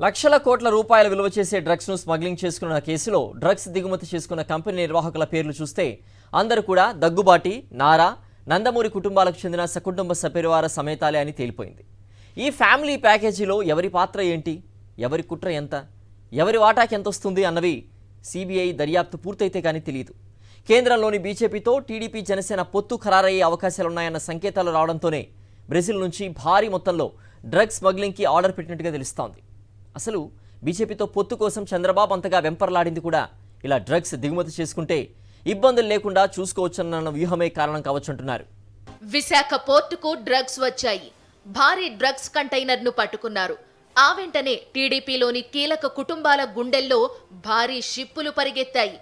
లక్షల కోట్ల రూపాయల విలువ చేసే డ్రగ్స్ ను స్మగ్లింగ్ చేసుకున్న కేసులో డ్రగ్స్ దిగుమతి చేసుకున్న కంపెనీ నిర్వాహకుల పేర్లు చూస్తే అందరూ కూడా దగ్గుబాటి, నారా, నందమూరి కుటుంబాలకు చెందిన సకుటుంబ సపరివార సమేతాలే అని తేలిపోయింది. ఈ ఫ్యామిలీ ప్యాకేజీలో ఎవరి పాత్ర ఏంటి, ఎవరి కుట్ర ఎంత, ఎవరి వాటాకి ఎంత వస్తుంది అన్నవి సిబిఐ దర్యాప్తు పూర్తయితే కానీ తెలియదు. కేంద్రంలోని బీజేపీతో టీడీపీ జనసేన పొత్తు ఖరారయ్యే అవకాశాలున్నాయన్న సంకేతాలు రావడంతోనే బ్రెజిల్ నుంచి భారీ మొత్తంలో డ్రగ్స్ స్మగ్లింగ్కి ఆర్డర్ పెట్టినట్టుగా తెలుస్తోంది. అసలు బీజేపీతో పొత్తు కోసం చంద్రబాబు అంతగా వెంపర్లాడింది కూడా ఇలా డ్రగ్స్ దిగుమతి చేసుకుంటే ఇబ్బందులు లేకుండా చూసుకోవచ్చన్న వ్యూహమే కారణం కావచ్చంటున్నారు. విశాఖ పోర్టుకు డ్రగ్స్ వచ్చాయి. భారీ డ్రగ్స్ కంటైనర్ను పట్టుకున్నారు. ఆ వెంటనే టీడీపీలోని కీలక కుటుంబాల గుండెల్లో భారీ షిప్పులు పరిగెత్తాయి.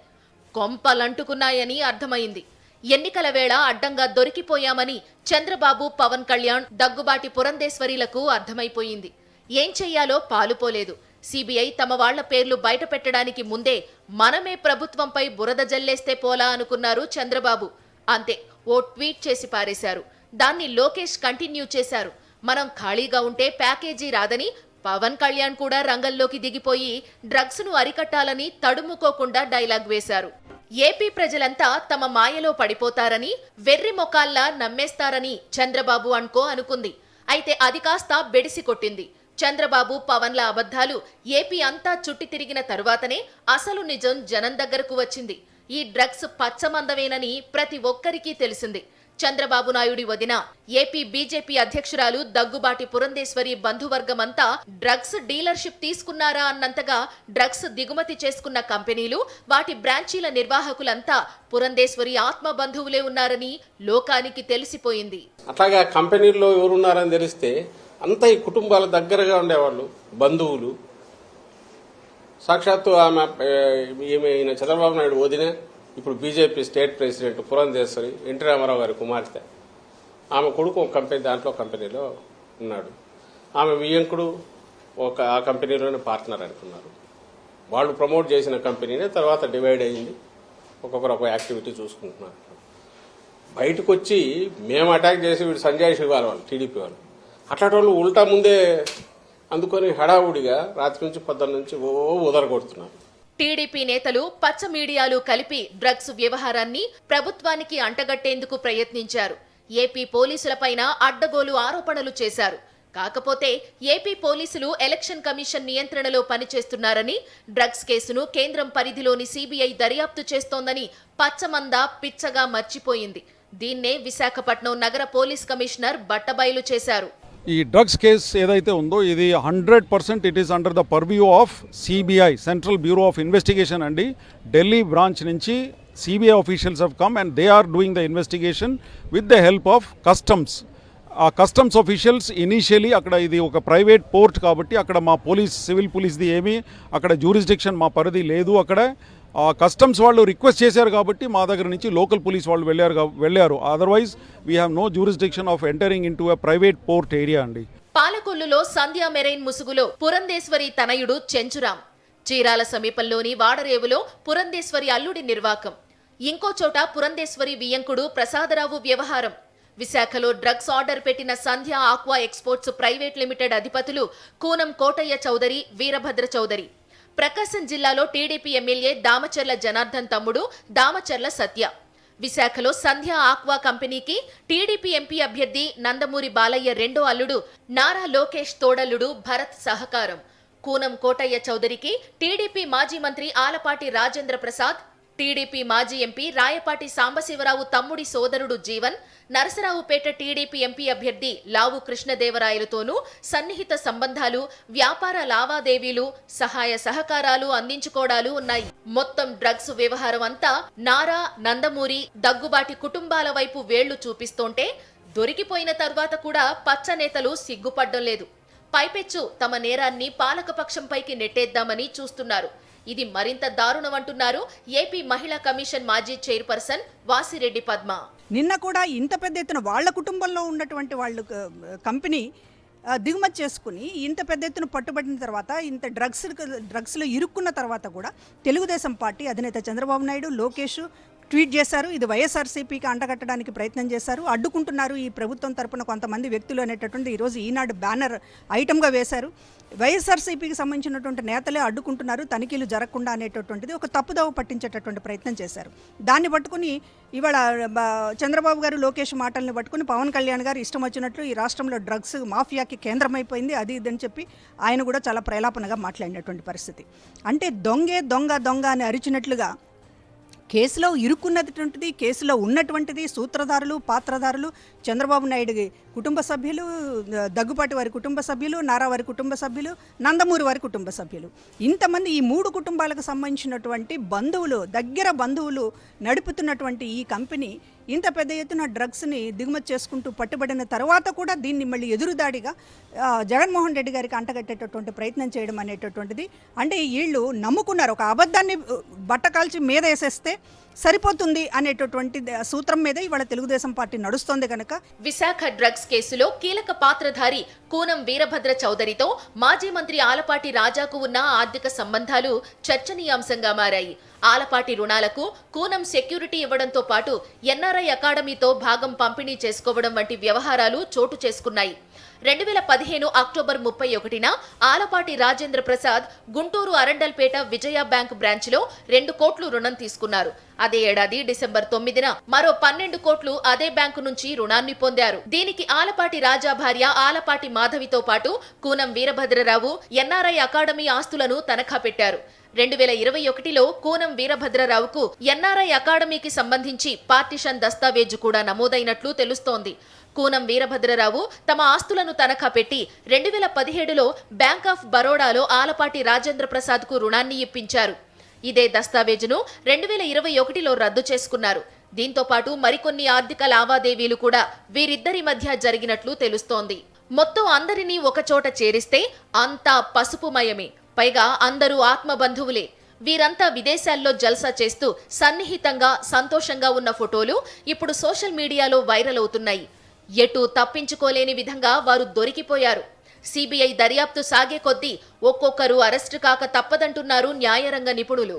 కొంపలంటుకున్నాయని అర్థమైంది. ఎన్నికల వేళ అడ్డంగా దొరికిపోయామని చంద్రబాబు, పవన్ కళ్యాణ్, దగ్గుబాటి పురంధేశ్వరిలకు అర్థమైపోయింది. ఏం చెయ్యాలో పాలుపోలేదు. సిబిఐ తమ వాళ్ల పేర్లు బయట పెట్టడానికి ముందే మనమే ప్రభుత్వంపై బురద జల్లేస్తే పోలా అనుకున్నారు చంద్రబాబు. అంతే, ఓ ట్వీట్ చేసి పారేశారు. దాన్ని లోకేష్ కంటిన్యూ చేశారు. మనం ఖాళీగా ఉంటే ప్యాకేజీ రాదని పవన్ కళ్యాణ్ కూడా రంగంలోకి దిగిపోయి డ్రగ్స్ ను అరికట్టాలని తడుముకోకుండా డైలాగ్ వేశారు. ఏపీ ప్రజలంతా తమ మాయలో పడిపోతారని, వెర్రి మొకాల్లా నమ్మేస్తారని చంద్రబాబు అనుకుంది. అయితే అది కాస్త బెడిసి కొట్టింది. చంద్రబాబు, పవన్ల అబద్ధాలు ఏపీ అంతా చుట్టి తిరిగిన తరువాతనే అసలు నిజం జనం దగ్గరకు వచ్చింది. ఈ డ్రగ్స్ పచ్చమందవేనని ప్రతి ఒక్కరికీ తెలిసింది. చంద్రబాబు నాయుడి వదిన, ఏపీ బీజేపీ అధ్యక్షురాలు దగ్గుబాటి పురంధేశ్వరి బంధువర్గమంతా డ్రగ్స్ డీలర్షిప్ తీసుకున్నారా అన్నంతగా డ్రగ్స్ దిగుమతి చేసుకున్న కంపెనీలు, వాటి బ్రాంచీల నిర్వాహకులంతా పురంధేశ్వరి ఆత్మ బంధువులే ఉన్నారని లోకానికి తెలిసిపోయింది. అట్లాగా కంపెనీల్లో ఎవరున్నారని తెలిస్తే అంతా ఈ కుటుంబాల దగ్గరగా ఉండేవాళ్ళు, బంధువులు. సాక్షాత్తు ఈమె చంద్రబాబు నాయుడు వదిన, ఇప్పుడు BJP state president Purandeswari, NT Rama Rao గారి కుమార్తె. ఆమె కొడుకు ఒక కంపెనీలో ఉన్నాడు. ఆమె వియ్యంకుడు ఆ కంపెనీలోనే పార్ట్నర్ అనుకున్నారు. వాళ్ళు ప్రమోట్ చేసిన కంపెనీనే తర్వాత డివైడ్ అయింది. ఒక్కొక్కరు ఒక యాక్టివిటీ చూసుకుంటున్నారు. బయటకు వచ్చి మేము అటాక్ చేసి వీడు సంజయ్ శివాల్ వాళ్ళు, టీడీపీ వాళ్ళు, అట్లాంటి వాళ్ళు ఉల్టా ముందే అందుకొని హడావుడిగా రాత్రి నుంచి పొద్దున్న నుంచి ఉదరగొడుతున్నారు. టీడీపీ నేతలు, పచ్చ మీడియాలు కలిపి డ్రగ్స్ వ్యవహారాన్ని ప్రభుత్వానికి అంటగట్టేందుకు ప్రయత్నించారు. ఏపీ పోలీసులపైన అడ్డగోలు ఆరోపణలు చేశారు. కాకపోతే ఏపీ పోలీసులు ఎలక్షన్ కమిషన్ నియంత్రణలో పనిచేస్తున్నారని, డ్రగ్స్ కేసును కేంద్రం పరిధిలోని సిబిఐ దర్యాప్తు చేస్తోందని పచ్చమంద పిచ్చగా మర్చిపోయింది. దీన్నే విశాఖపట్నం నగర పోలీస్ కమిషనర్ బట్టబయలు చేశారు. ఈ డ్రగ్స్ కేసు ఏదైతే ఉందో ఇది 100% it is under the purview of CBI, central bureau of investigation అండి. ఢిల్లీ బ్రాంచ్ నుంచి CBI officials have come and they are doing the investigation with the help of customs. ఆ customs officials initially అక్కడ ఇది ఒక private port కాబట్టి అక్కడ మా civil పోలీస్ది ఏమీ అక్కడ జ్యూరిస్డిక్షన్ మా పరిధి లేదు. అక్కడ కస్టమ్స్ వాళ్ళు రిక్వెస్ట్ చేశారు కాబట్టి మా దగ్గర నుంచి లోకల్ పోలీస్ వాళ్ళు వెళ్ళారు. Otherwise we have no jurisdiction of entering in to a private port area అండి. పాలకొల్లులో సంధ్యా మెరైన్ ముసుగులో పురంధేశ్వరి తనయుడు చెంచురాం, చీరాల సమీపంలోని వాడరేవులో పురంధేశ్వరి అల్లుడి నిర్వాకం, ఇంకో చోట పురంధేశ్వరి వియ్యంకుడు ప్రసాదరావు వ్యవహారం. విశాఖలో డ్రగ్స్ ఆర్డర్ పెట్టిన సంధ్య ఆక్వా ఎక్స్పోర్ట్స్ ప్రైవేట్ లిమిటెడ్ అధిపతులు కూనం కోటయ్య చౌదరి, వీరభద్ర చౌదరి. ప్రకాశం జిల్లాలో టీడీపీ ఎమ్మెల్యే దామచర్ల జనార్దన్ తమ్ముడు దామచర్ల సత్య. విశాఖలో సంధ్య ఆక్వా కంపెనీకి టీడీపీ ఎంపీ అభ్యర్థి నందమూరి బాలయ్య రెండో అల్లుడు నారా లోకేష్ తోడల్లుడు భరత్ సహకారం. కూనం కోటయ్య చౌదరికి టీడీపీ మాజీ మంత్రి ఆలపాటి రాజేంద్ర ప్రసాద్, టీడీపీ మాజీ ఎంపీ రాయపాటి సాంబశివరావు తమ్ముడి సోదరుడు జీవన్, నరసరావుపేట టీడీపీ ఎంపీ అభ్యర్థి లావు కృష్ణదేవరాయలతోనూ సన్నిహిత సంబంధాలు, వ్యాపార లావాదేవీలు, సహాయ సహకారాలు అందించుకోవడాలు ఉన్నాయి. మొత్తం డ్రగ్స్ వ్యవహారం అంతా నారా, నందమూరి, దగ్గుబాటి కుటుంబాల వైపు వేళ్లు చూపిస్తోంటే దొరికిపోయిన తర్వాత కూడా పచ్చ నేతలు సిగ్గుపడ్డం లేదు. పైపెచ్చు తమ నేరాన్ని పాలకపక్షంపైకి నెట్టేద్దామని చూస్తున్నారు. ఇది మరింత దారుణమంటున్నారు ఏపీ మహిళా కమిషన్ మాజీ చైర్పర్సన్ వాసిరెడ్డి పద్మ. నిన్న కూడా ఇంత పెద్ద ఎత్తున వాళ్ళ కుటుంబంలో ఉన్నటువంటి వాళ్ళు కంపెనీ దిగుమతి చేసుకుని ఇంత పెద్ద ఎత్తున పట్టుబడిన తర్వాత, ఇంత డ్రగ్స్లో ఇరుక్కున్న తర్వాత కూడా తెలుగుదేశం పార్టీ అధినేత చంద్రబాబు నాయుడు, లోకేష్ ట్వీట్ చేశారు. ఇది వైఎస్ఆర్సీపీకి అంటగట్టడానికి ప్రయత్నం చేశారు, అడ్డుకుంటున్నారు ఈ ప్రభుత్వం తరపున కొంతమంది వ్యక్తులు అనేటటువంటి ఈరోజు ఈనాడు బ్యానర్ ఐటమ్గా వేశారు. వైఎస్ఆర్సీపీకి సంబంధించినటువంటి నేతలే అడ్డుకుంటున్నారు తనిఖీలు జరగకుండా అనేటటువంటిది ఒక తప్పుదోవ పట్టించేటటువంటి ప్రయత్నం చేశారు. దాన్ని పట్టుకుని ఇవాళ చంద్రబాబు గారు లోకేష్ మాటల్ని పట్టుకుని పవన్ కళ్యాణ్ గారు ఇష్టం వచ్చినట్లు ఈ రాష్ట్రంలో డ్రగ్స్ మాఫియాకి కేంద్రమైపోయింది అది ఇదని చెప్పి ఆయన కూడా చాలా ప్రలాపనగా మాట్లాడినటువంటి పరిస్థితి. అంటే దొంగే దొంగ దొంగ అని అరిచినట్లుగా కేసులో ఇరుక్కున్నటువంటిది, కేసులో ఉన్నటువంటిది సూత్రధారులు, పాత్రధారులు చంద్రబాబు నాయుడు కుటుంబ సభ్యులు, దగ్గుపాటి వారి కుటుంబ సభ్యులు, నారా వారి కుటుంబ సభ్యులు, నందమూరి వారి కుటుంబ సభ్యులు, ఇంతమంది ఈ 3 కుటుంబాలకు సంబంధించినటువంటి బంధువులు, దగ్గర బంధువులు నడుపుతున్నటువంటి ఈ కంపెనీ ఇంత పెద్ద ఎత్తున డ్రగ్స్ని దిగుమతి చేసుకుంటూ పట్టుబడిన తర్వాత కూడా దీన్ని మళ్ళీ ఎదురుదాడిగా జగన్మోహన్ రెడ్డి గారికి అంటగట్టేటటువంటి ప్రయత్నం చేయడం అనేటటువంటిది, అంటే వీళ్ళు నమ్ముకున్నారు ఒక అబద్ధాన్ని బట్టకాల్చి మీద వేసేస్తే సరిపోతుంది అనేటటువంటి సూత్రం మీద ఇవాళ తెలుగుదేశం పార్టీ నడుస్తోంది కనుక విశాఖ డ్రగ్స్ కేసులో కీలక పాత్రధారి కూనం వీరభద్ర చౌదరితో మాజీ మంత్రి ఆలపాటి రాజాకు ఉన్న ఆర్థిక సంబంధాలు చర్చనీయాంశంగా మారాయి. ఆలపాటి రుణాలకు కూనం సెక్యూరిటీ ఇవ్వడంతో పాటు ఎన్ఆర్ఐ అకాడమీతో భాగం పంపిణీ చేసుకోవడం వంటి వ్యవహారాలు చోటు చేసుకున్నాయి. 2015 అక్టోబర్ 31న ఆలపాటి రాజేంద్ర ప్రసాద్ గుంటూరు అరండల్పేట విజయ బ్యాంక్ బ్రాంచ్లో 2 కోట్లు రుణం తీసుకున్నారు. అదే ఏడాది డిసెంబర్ 9న మరో 12 కోట్లు అదే బ్యాంకు నుంచి రుణాన్ని పొందారు. దీనికి ఆలపాటి రాజా భార్య ఆలపాటి మాధవితో పాటు కూనం వీరభద్రరావు ఎన్ఆర్ఐ అకాడమీ ఆస్తులను తనఖా పెట్టారు. 2021లో కూనం వీరభద్రరావుకు ఎన్ఆర్ఐ అకాడమీకి సంబంధించి పార్టిషన్ దస్తావేజు కూడా నమోదైనట్లు తెలుస్తోంది. కూనం వీరభద్రరావు తమ ఆస్తులను తనఖా పెట్టి 2017లో బ్యాంక్ ఆఫ్ బరోడాలో ఆలపాటి రాజేంద్ర ప్రసాద్కు రుణాన్ని ఇప్పించారు. ఇదే దస్తావేజును 2021లో రద్దు చేసుకున్నారు. దీంతో పాటు మరికొన్ని ఆర్థిక లావాదేవీలు కూడా వీరిద్దరి మధ్య జరిగినట్లు తెలుస్తోంది. మొత్తం అందరినీ ఒకచోట చేరిస్తే అంతా పసుపుమయమే. పైగా అందరూ ఆత్మబంధువులే. వీరంతా విదేశాల్లో జల్సా చేస్తూ సన్నిహితంగా సంతోషంగా ఉన్న ఫోటోలు ఇప్పుడు సోషల్ మీడియాలో వైరల్ అవుతున్నాయి. ఎటూ తప్పించుకోలేని విధంగా వారు దొరికిపోయారు. సిబిఐ దర్యాప్తు సాగే కొద్దీ ఒక్కొక్కరు అరెస్టు కాక తప్పదంటున్నారు న్యాయరంగ నిపుణులు.